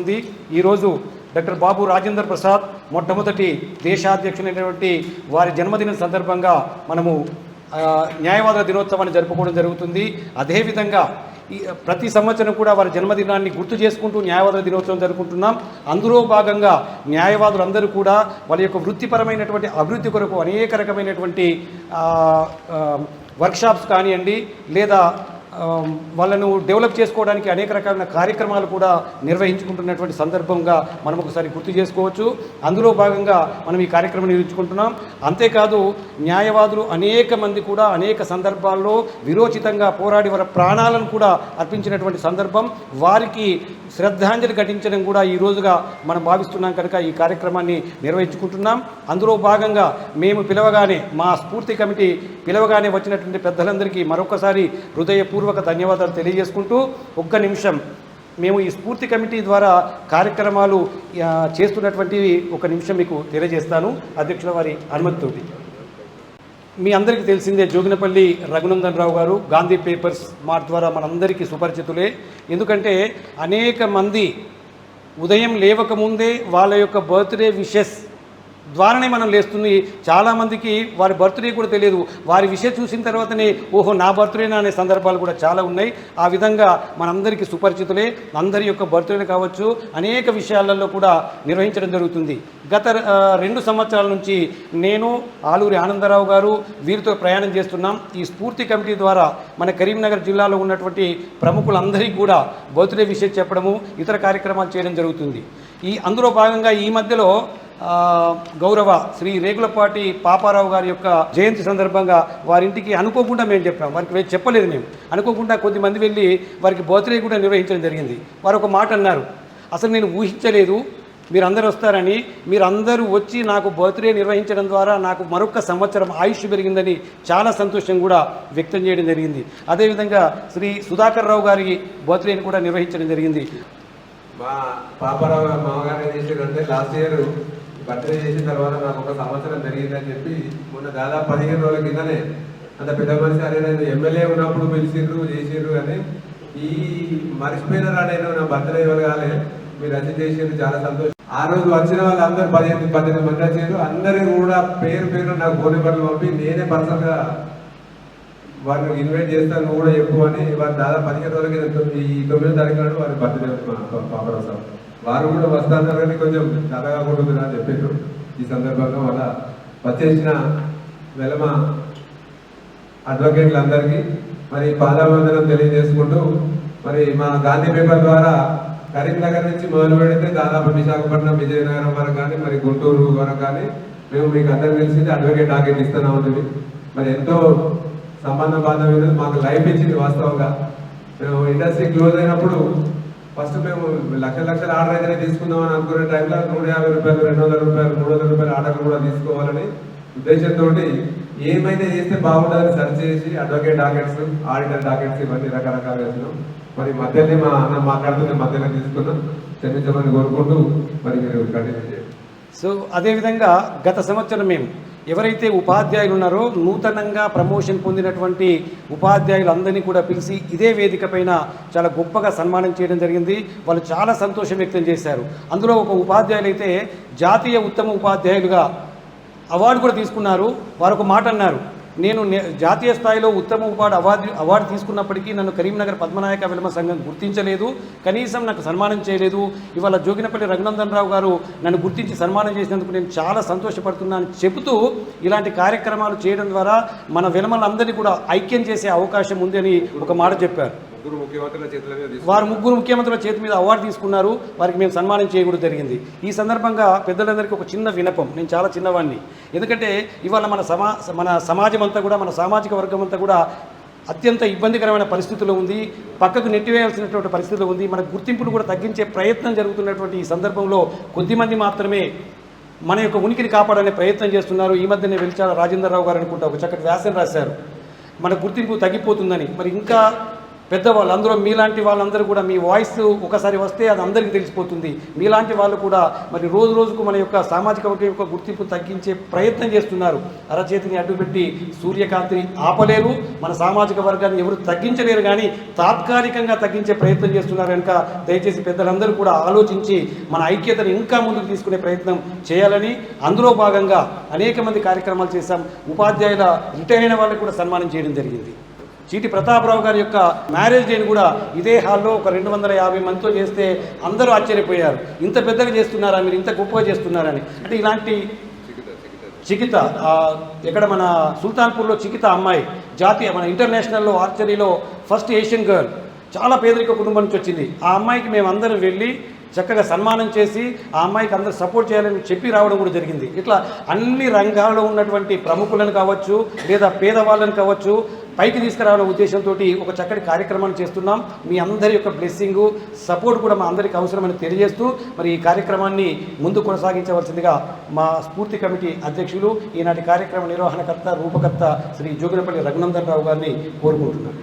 ఉంది. ఈరోజు డాక్టర్ బాబు రాజేంద్ర ప్రసాద్ మొట్టమొదటి దేశాధ్యక్షులైనటువంటి వారి జన్మదినం సందర్భంగా మనము న్యాయవాదుల దినోత్సవాన్ని జరుపుకోవడం జరుగుతుంది. అదేవిధంగా ప్రతి సంవత్సరం కూడా వారి జన్మదినాన్ని గుర్తు చేసుకుంటూ న్యాయవాదుల దినోత్సవం జరుపుకుంటున్నాం. అందులో భాగంగా న్యాయవాదులందరూ కూడా వాళ్ళ యొక్క వృత్తిపరమైనటువంటి అభివృద్ధి కొరకు అనేక రకమైనటువంటి వర్క్షాప్స్ కానివ్వండి, లేదా వాళ్ళను డెవలప్ చేసుకోవడానికి అనేక రకాల కార్యక్రమాలు కూడా నిర్వహించుకుంటున్నటువంటి సందర్భంగా మనం ఒకసారి గుర్తు చేసుకోవచ్చు. అందులో భాగంగా మనం ఈ కార్యక్రమం నిర్వహించుకుంటున్నాం. అంతేకాదు న్యాయవాదులు అనేక మంది కూడా అనేక సందర్భాల్లో విరోచితంగా పోరాడి వారి ప్రాణాలను కూడా అర్పించినటువంటి సందర్భం, వారికి శ్రద్ధాంజలి ఘటించడం కూడా ఈ రోజుగా మనం భావిస్తున్నాం కనుక ఈ కార్యక్రమాన్ని నిర్వహించుకుంటున్నాం. అందులో భాగంగా మేము పిలవగానే, మా స్ఫూర్తి కమిటీ పిలవగానే వచ్చినటువంటి పెద్దలందరికీ మరొకసారి హృదయపూర్వక ధన్యవాదాలు తెలియజేసుకుంటూ, ఒక్క నిమిషం మేము ఈ స్ఫూర్తి కమిటీ ద్వారా కార్యక్రమాలు చేస్తున్నటువంటివి ఒక నిమిషం మీకు తెలియజేస్తాను అధ్యక్షుల వారి అనుమతితోటి. మీ అందరికీ తెలిసిందే, జోగినపల్లి రఘునందన్ రావు గారు గాంధీ పేపర్స్ మార్ట్ ద్వారా మనందరికీ సుపరిచితులే. ఎందుకంటే అనేక మంది ఉదయం లేవకముందే వాళ్ళ యొక్క బర్త్డే విషెస్ ద్వారానే మనం లేస్తుంది. చాలామందికి వారి బర్త్డే కూడా తెలియదు, వారి విషయం చూసిన తర్వాతనే ఓహో నా బర్త్డేనా అనే సందర్భాలు కూడా చాలా ఉన్నాయి. ఆ విధంగా మనందరికీ సుపరిచితులే. అందరి యొక్క బర్త్డేలు కావచ్చు, అనేక విషయాలలో కూడా నిర్వహించడం జరుగుతుంది. గత 2 సంవత్సరాల నుంచి నేను, ఆలూరి ఆనందరావు గారు వీరితో ప్రయాణం చేస్తున్నాం. ఈ స్ఫూర్తి కమిటీ ద్వారా మన కరీంనగర్ జిల్లాలో ఉన్నటువంటి ప్రముఖులందరికీ కూడా బర్త్డే విషయం చెప్పడము, ఇతర కార్యక్రమాలు చేయడం జరుగుతుంది. అందులో భాగంగా ఈ మధ్యలో గౌరవ శ్రీ రేగులపాటి పాపారావు గారి యొక్క జయంతి సందర్భంగా వారింటికి అనుకోకుండా మేము చెప్పాం. వారికి చెప్పలేదు, మేము అనుకోకుండా కొద్దిమంది వెళ్ళి వారికి బర్త్డే కూడా నిర్వహించడం జరిగింది. వారు ఒక మాట అన్నారు, అసలు నేను ఊహించలేదు మీరందరూ వస్తారని. మీరందరూ వచ్చి నాకు బర్త్డే నిర్వహించడం ద్వారా నాకు మరొక సంవత్సరం ఆయుష్ పెరిగిందని చాలా సంతోషం కూడా వ్యక్తం చేయడం జరిగింది. అదేవిధంగా శ్రీ సుధాకర్ రావు గారి బర్త్డేని కూడా నిర్వహించడం జరిగింది. మా పాపారావు మామగారు ఏం చేశారంటే, లాస్ట్ ఇయర్ బర్త్డే చేసిన తర్వాత నాకు ఒక సంవత్సరం జరిగిందని చెప్పి మొన్న దాదాపు 15 రోజుల కిందనే అంత పెద్ద మనిషి అనే నేను ఎమ్మెల్యే ఉన్నప్పుడు పిలిచిర్రు చేసిర్రు అని ఈ మర్చిపోయినారా, నేను నా బర్త్డే ఇవ్వగానే మీరు రద్దు చేసిర్రు, చాలా సంతోషం. ఆ రోజు వచ్చిన వాళ్ళు అందరూ 18 మంది వచ్చారు. అందరూ కూడా పేరు నాకు ఫోన్ నెంబర్లు పంపి నేనే పర్సనల్గా వారిని ఇన్వైట్ చేస్తాను, నువ్వు కూడా చెప్పు అని. వారు దాదాపు 15 రోజుల కింద ఈ 9వ తారీఖు నాడు వారి బర్త్డే పాపరావు సార్ వారు కూడా వస్తారని కొంచెం చల్లగా కొడుతుందని అని చెప్పారు. ఈ సందర్భంగా వాళ్ళ వచ్చేసిన వెలమ అడ్వకేట్లందరికీ మరి పాదావందనం తెలియజేసుకుంటూ, మరి మా గాంధీ పేపర్ ద్వారా కరీంనగర్ నుంచి మొదలు పెడితే దాదాపు విశాఖపట్నం, విజయనగరం వరకు కానీ, మరి గుంటూరు వరకు కానీ మేము మీకు అందరికి తెలిసింది అడ్వకేట్ టార్గెట్ ఇస్తున్నామని. మరి ఎంతో సంబంధ బాంధవ్యం మాకు లైఫ్ ఇచ్చింది. వాస్తవంగా మేము ఇండస్ట్రీ క్లోజ్ అయినప్పుడు ఫస్ట్ మేము లక్షల ఆర్డర్ అయితేనే తీసుకుందామని అనుకునే టైంలో 150 రూపాయలు, 200 రూపాయలు, 300 రూపాయలు ఆర్డర్లు కూడా తీసుకోవాలని ఉద్దేశంతో ఏమైతే చేస్తే బాగుంటుందని సర్చ్ చేసి అడ్వకేట్ డాకెట్స్, ఆడిటర్ డాకెట్స్ ఇవన్నీ రకరకాలు వేసినాం. మరి మధ్యలో మా అన్న మాట్లాడుతున్న మధ్యలో తీసుకున్నాం, క్షమించమని కోరుకుంటూ మరి మీరు కంటిన్యూ చేయండి. సో అదేవిధంగా గత సంవత్సరం మేము ఎవరైతే ఉపాధ్యాయులు ఉన్నారో నూతనంగా ప్రమోషన్ పొందినటువంటి ఉపాధ్యాయులందరినీ కూడా పిలిచి ఇదే వేదిక పైన చాలా గొప్పగా సన్మానం చేయడం జరిగింది. వాళ్ళు చాలా సంతోషం వ్యక్తం చేశారు. అందులో ఒక ఉపాధ్యాయులు అయితే జాతీయ ఉత్తమ ఉపాధ్యాయులుగా అవార్డు కూడా తీసుకున్నారు. వారు ఒక మాట అన్నారు, నేను జాతీయ స్థాయిలో ఉత్తమ అవార్డు తీసుకున్నప్పటికీ నన్ను కరీంనగర్ పద్మనాయక విలమ సంఘం గుర్తించలేదు, కనీసం నాకు సన్మానం చేయలేదు. ఇవాళ జోగినపల్లి రఘునందన్ రావు గారు నన్ను గుర్తించి సన్మానం చేసినందుకు నేను చాలా సంతోషపడుతున్నాను చెబుతూ, ఇలాంటి కార్యక్రమాలు చేయడం ద్వారా మన విలమలందరినీ కూడా ఐక్యం చేసే అవకాశం ఉంది అని ఒక మాట చెప్పారు. వారు 3 ముఖ్యమంత్రుల చేతి మీద అవార్డు తీసుకున్నారు. వారికి మేము సన్మానం చేయకూడదు జరిగింది. ఈ సందర్భంగా పెద్దలందరికీ ఒక చిన్న వినపం, నేను చాలా చిన్నవాడిని, ఎందుకంటే ఇవాళ మన సమాజం అంతా కూడా, మన సామాజిక వర్గం అంతా కూడా అత్యంత ఇబ్బందికరమైన పరిస్థితుల్లో ఉంది, పక్కకు నెట్టివేయాల్సినటువంటి పరిస్థితుల్లో ఉంది. మన గుర్తింపును కూడా తగ్గించే ప్రయత్నం జరుగుతున్నటువంటి ఈ సందర్భంలో కొద్దిమంది మాత్రమే మన యొక్క ఉనికిని కాపాడనే ప్రయత్నం చేస్తున్నారు. ఈ మధ్యనే వెలిచాల రాజేంద్రరావు గారు అనుకుంటా ఒక చక్కటి వ్యాసం రాశారు, మన గుర్తింపు తగ్గిపోతుందని. మరి ఇంకా పెద్దవాళ్ళు, అందులో మీలాంటి వాళ్ళందరూ కూడా మీ వాయిస్ ఒకసారి వస్తే అది అందరికీ తెలిసిపోతుంది. మీలాంటి వాళ్ళు కూడా మరి రోజు రోజుకు మన యొక్క సామాజిక వర్గం యొక్క గుర్తింపు తగ్గించే ప్రయత్నం చేస్తున్నారు. అరచేతిని అడ్డుపెట్టి సూర్యకాంతిని ఆపలేరు, మన సామాజిక వర్గాన్ని ఎవరు తగ్గించలేరు, కానీ తాత్కాలికంగా తగ్గించే ప్రయత్నం చేస్తున్నారు కనుక దయచేసి పెద్దలందరూ కూడా ఆలోచించి మన ఐక్యతను ఇంకా ముందుకు తీసుకునే ప్రయత్నం చేయాలని, అందులో భాగంగా అనేక మంది కార్యక్రమాలు చేశాం. ఉపాధ్యాయుల రిటైర్ అయిన వాళ్ళకి కూడా సన్మానం చేయడం జరిగింది. చీటి ప్రతాపరావు గారి యొక్క మ్యారేజ్ డేని కూడా ఇదే హాల్లో ఒక 250 మందితో చేస్తే అందరూ ఆశ్చర్యపోయారు. ఇంత పెద్దగా చేస్తున్నారా మీరు, ఇంత గొప్పగా చేస్తున్నారని. అంటే ఇలాంటి చికిత ఎక్కడ మన సుల్తాన్పూర్లో చికిత అమ్మాయి జాతీయ మన ఇంటర్నేషనల్లో ఆర్చరీలో ఫస్ట్ ఏషియన్ గర్ల్, చాలా పేదరిక కుటుంబం నుంచి వచ్చింది. ఆ అమ్మాయికి మేము అందరం వెళ్ళి చక్కగా సన్మానం చేసి ఆ అమ్మాయికి అందరూ సపోర్ట్ చేయాలని చెప్పి రావడం కూడా జరిగింది. ఇట్లా అన్ని రంగాల్లో ఉన్నటువంటి ప్రముఖులను కావచ్చు లేదా పేదవాళ్ళని కావచ్చు పైకి తీసుకురావాలనే ఉద్దేశంతో ఒక చక్కటి కార్యక్రమాన్ని చేస్తున్నాం. మీ అందరి యొక్క బ్లెస్సింగు సపోర్ట్ కూడా మా అందరికీ అవసరమని తెలియజేస్తూ మరి ఈ కార్యక్రమాన్ని ముందు కొనసాగించవలసిందిగా మా స్ఫూర్తి కమిటీ అధ్యక్షులు, ఈనాటి కార్యక్రమ నిర్వహణకర్త రూపకర్త శ్రీ జోగినపల్లి రఘునందన్ రావు గారిని కోరుకుంటున్నాను.